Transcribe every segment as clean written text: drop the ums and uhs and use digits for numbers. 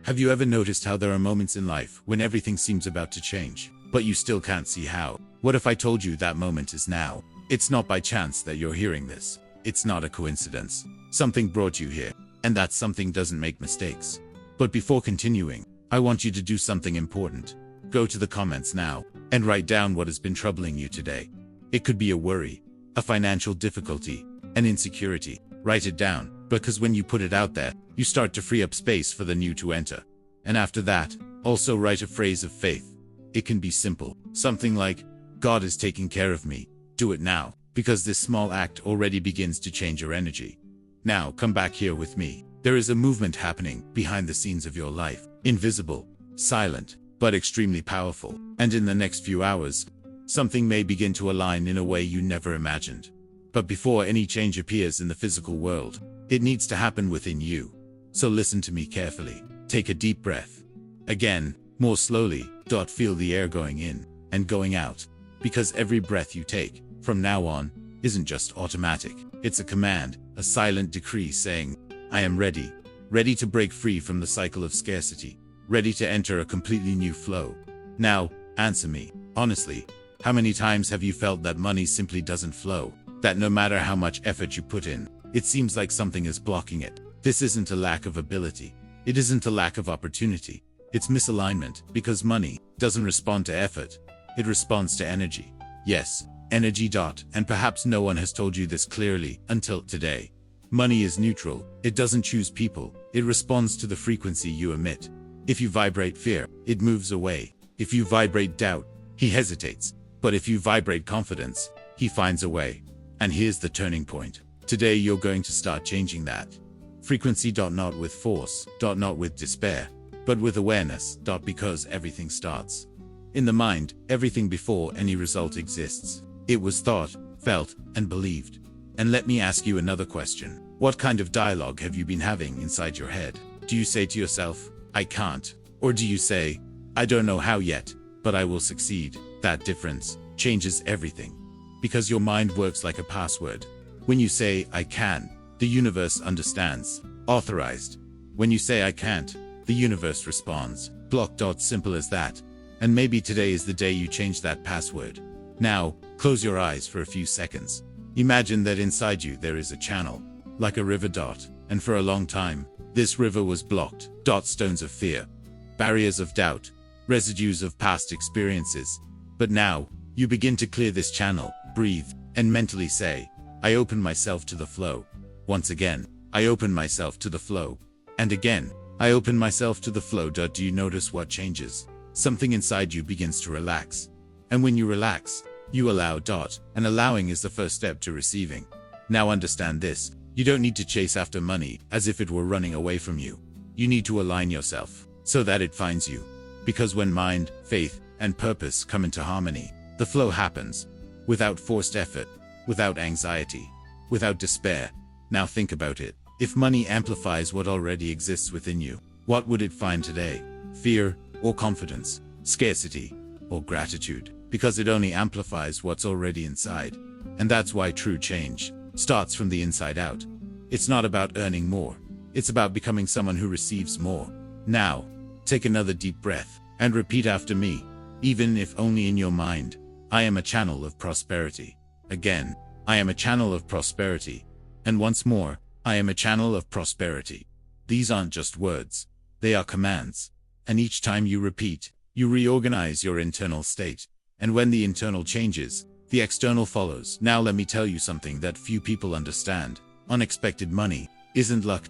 Have you ever noticed how there are moments in life when everything seems about to change, but you still can't see how? What if I told you that moment is now? It's not by chance that you're hearing this. It's not a coincidence. Something brought you here, and that something doesn't make mistakes. But before continuing, I want you to do something important. Go to the comments now and write down what has been troubling you today. It could be a worry, a financial difficulty, an insecurity. Write it down, because when you put it out there, you start to free up space for the new to enter. And after that, also write a phrase of faith. It can be simple, something like, God is taking care of me. Do it now, because this small act already begins to change your energy. Now come back here with me. There is a movement happening behind the scenes of your life, invisible, silent, but extremely powerful. And in the next few hours, something may begin to align in a way you never imagined. But before any change appears in the physical world, it needs to happen within you. So listen to me carefully. Take a deep breath. Again, more slowly. Feel the air going in and going out. Because every breath you take, from now on, isn't just automatic. It's a command, a silent decree saying, I am ready. Ready to break free from the cycle of scarcity. Ready to enter a completely new flow. Now, answer me, honestly. How many times have you felt that money simply doesn't flow? That no matter how much effort you put in, it seems like something is blocking it. This isn't a lack of ability. It isn't a lack of opportunity. It's misalignment, because money doesn't respond to effort. It responds to energy. Yes, energy. And perhaps no one has told you this clearly until today. Money is neutral. It doesn't choose people. It responds to the frequency you emit. If you vibrate fear, it moves away. If you vibrate doubt, he hesitates. But if you vibrate confidence, he finds a way. And here's the turning point. Today you're going to start changing that frequency. Not with force, not with despair, but with awareness. Because everything starts in the mind. Everything before any result exists. It was thought, felt, and believed. And let me ask you another question. What kind of dialogue have you been having inside your head? Do you say to yourself, I can't? Or do you say, I don't know how yet, but I will succeed? That difference changes everything. Because your mind works like a password. When you say, I can, the universe understands. Authorized. When you say, I can't, the universe responds. Blocked. Simple as that. And maybe today is the day you change that password. Now, close your eyes for a few seconds. Imagine that inside you there is a channel, like a river. And for a long time, this river was blocked. Stones of fear, barriers of doubt, residues of past experiences. But now, you begin to clear this channel, breathe, and mentally say, I open myself to the flow. Once again, I open myself to the flow. And again, I open myself to the flow. Do you notice what changes? Something inside you begins to relax. And when you relax, you allow. And allowing is the first step to receiving. Now understand this. You don't need to chase after money as if it were running away from you. You need to align yourself so that it finds you. Because when mind, faith, and purpose come into harmony, the flow happens. Without forced effort, without anxiety, without despair. Now think about it. If money amplifies what already exists within you, what would it find today? Fear or confidence? Scarcity or gratitude? Because it only amplifies what's already inside. And that's why true change starts from the inside out. It's not about earning more. It's about becoming someone who receives more. Now, take another deep breath and repeat after me, even if only in your mind. I am a channel of prosperity. Again, I am a channel of prosperity. And once more, I am a channel of prosperity. These aren't just words. They are commands. And each time you repeat, you reorganize your internal state. And when the internal changes, the external follows. Now let me tell you something that few people understand. Unexpected money isn't luck.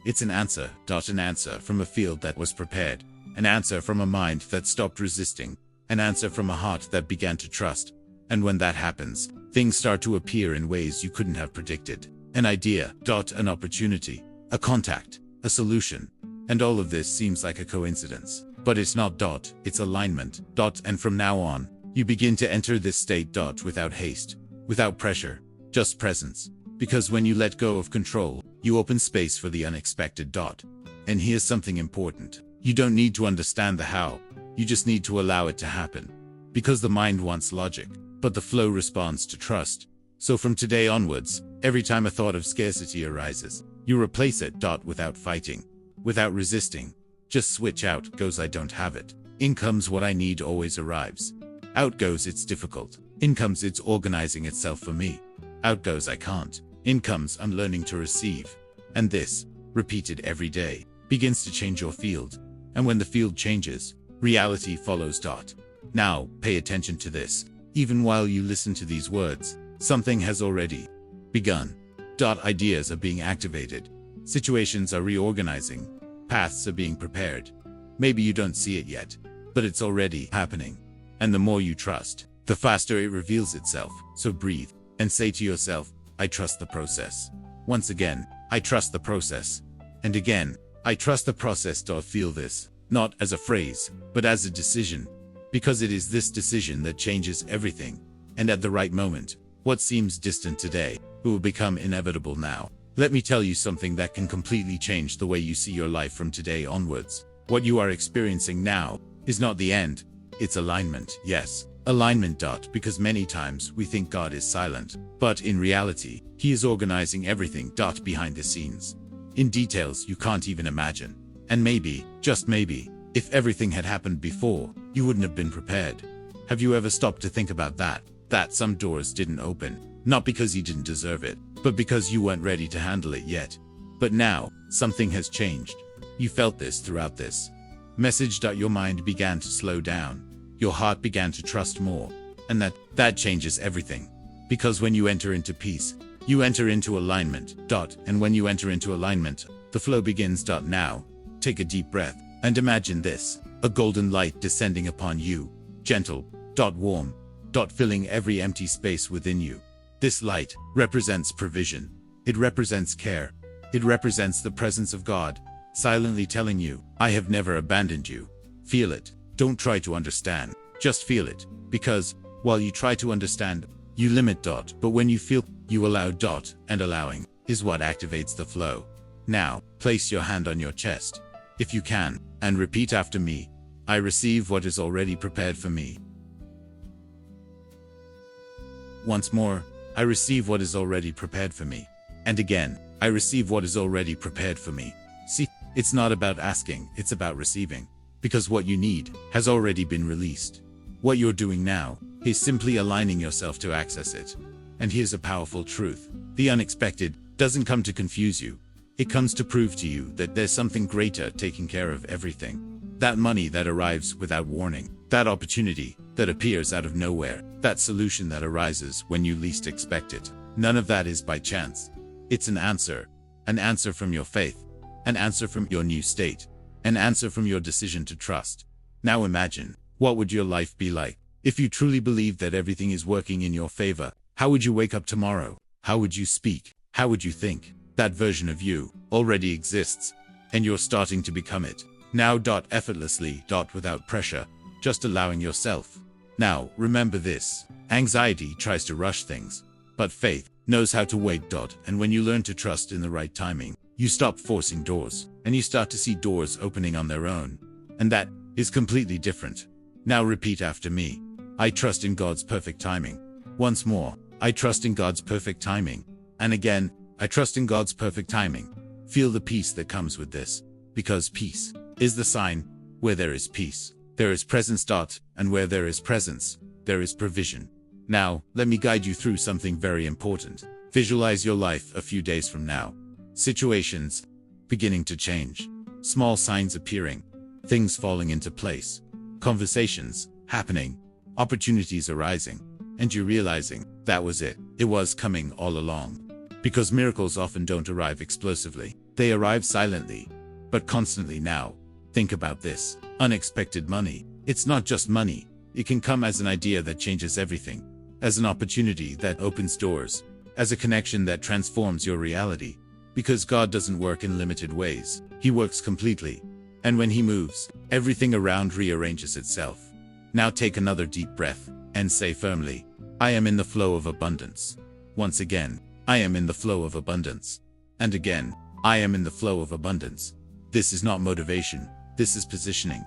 It's an answer. An answer from a field that was prepared. An answer from a mind that stopped resisting. An answer from a heart that began to trust. And when that happens, things start to appear in ways you couldn't have predicted. An idea. An opportunity. A contact. A solution. And all of this seems like a coincidence. But it's not. It's alignment. And from now on, you begin to enter this state. Without haste. Without pressure. Just presence. Because when you let go of control, you open space for the unexpected. And here's something important. You don't need to understand the how. You just need to allow it to happen. Because the mind wants logic, but the flow responds to trust. So from today onwards, every time a thought of scarcity arises, you replace it. Without fighting. Without resisting. Just switch. Out goes I don't have it. In comes what I need always arrives. Out goes it's difficult. In comes it's organizing itself for me. Out goes I can't. In comes I'm learning to receive. And this, repeated every day, begins to change your field. And when the field changes, reality follows. Now, pay attention to this. Even while you listen to these words, something has already begun. Ideas are being activated. Situations are reorganizing. Paths are being prepared. Maybe you don't see it yet, but it's already happening. And the more you trust, the faster it reveals itself. So breathe and say to yourself, I trust the process. Once again, I trust the process. And again, I trust the process. Feel this, not as a phrase, but as a decision. Because it is this decision that changes everything. And at the right moment, what seems distant today will become inevitable now. Let me tell you something that can completely change the way you see your life from today onwards. What you are experiencing now is not the end. It's alignment. Yes, alignment. Because many times we think God is silent, but in reality, He is organizing everything. Behind the scenes, in details you can't even imagine. And maybe, just maybe, if everything had happened before, you wouldn't have been prepared. Have you ever stopped to think about that? That some doors didn't open, not because you didn't deserve it, but because you weren't ready to handle it yet. But now, something has changed. You felt this throughout this message. Your mind began to slow down. Your heart began to trust more. And that changes everything. Because when you enter into peace, you enter into alignment. And when you enter into alignment, the flow begins. Now, take a deep breath and imagine this, a golden light descending upon you, gentle, warm, filling every empty space within you. This light represents provision. It represents care. It represents the presence of God, silently telling you, I have never abandoned you. Feel it. Don't try to understand. Just feel it. Because, while you try to understand, you limit. But when you feel, you allow. And allowing is what activates the flow. Now, place your hand on your chest, if you can, and repeat after me. I receive what is already prepared for me. Once more, I receive what is already prepared for me. And again, I receive what is already prepared for me. See, it's not about asking, it's about receiving. Because what you need has already been released. What you're doing now is simply aligning yourself to access it. And here's a powerful truth. The unexpected doesn't come to confuse you. It comes to prove to you that there's something greater taking care of everything. That money that arrives without warning. That opportunity that appears out of nowhere. That solution that arises when you least expect it. None of that is by chance. It's an answer from your faith, an answer from your new state, an answer from your decision to trust. Now imagine, what would your life be like if you truly believed that everything is working in your favor? How would you wake up tomorrow? How would you speak? How would you think? That version of you already exists, and you're starting to become it. Now. Effortlessly. Without pressure, just allowing yourself. Now, remember this. Anxiety tries to rush things, but faith knows how to wait. And when you learn to trust in the right timing, you stop forcing doors, and you start to see doors opening on their own. And that is completely different. Now repeat after me. I trust in God's perfect timing. Once more, I trust in God's perfect timing. And again, I trust in God's perfect timing. Feel the peace that comes with this. Because peace is the sign. Where there is peace, there is presence. And where there is presence, there is provision. Now, let me guide you through something very important. Visualize your life a few days from now. Situations beginning to change. Small signs appearing. Things falling into place. Conversations happening. Opportunities arising. And you realizing that was it. It was coming all along. Because miracles often don't arrive explosively. They arrive silently, but constantly. Now, think about this. Unexpected money. It's not just money. It can come as an idea that changes everything. As an opportunity that opens doors. As a connection that transforms your reality. Because God doesn't work in limited ways. He works completely. And when He moves, everything around rearranges itself. Now take another deep breath and say firmly, I am in the flow of abundance. Once again, I am in the flow of abundance. And again, I am in the flow of abundance. This is not motivation. This is positioning.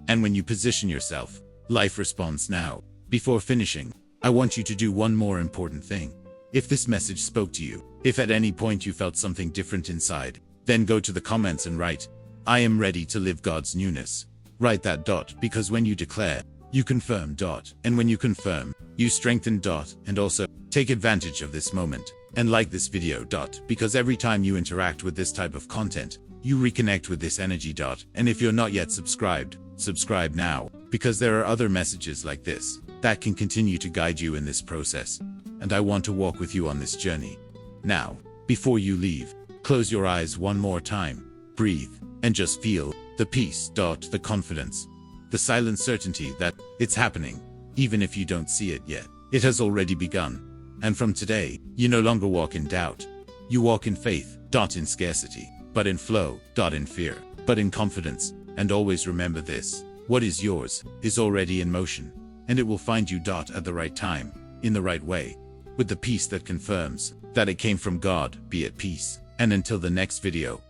And when you position yourself, life responds. Now. Before finishing, I want you to do one more important thing. If this message spoke to you, if at any point you felt something different inside, then go to the comments and write, I am ready to live God's newness. Write that dot, because when you declare, you confirm dot, and when you confirm, you strengthen dot, and also take advantage of this moment and like this video dot, because every time you interact with this type of content, you reconnect with this energy dot. And if you're not yet subscribed, subscribe now, because there are other messages like this that can continue to guide you in this process. And I want to walk with you on this journey. Now, before you leave, close your eyes one more time, breathe, and just feel the peace dot, the confidence, the silent certainty that it's happening, even if you don't see it yet. It has already begun. And from today, you no longer walk in doubt. You walk in faith, dot, in scarcity, but in flow, dot, in fear, but in confidence. And always remember this: what is yours is already in motion, and it will find you dot at the right time, in the right way, with the peace that confirms that it came from God. Be at peace. And until the next video.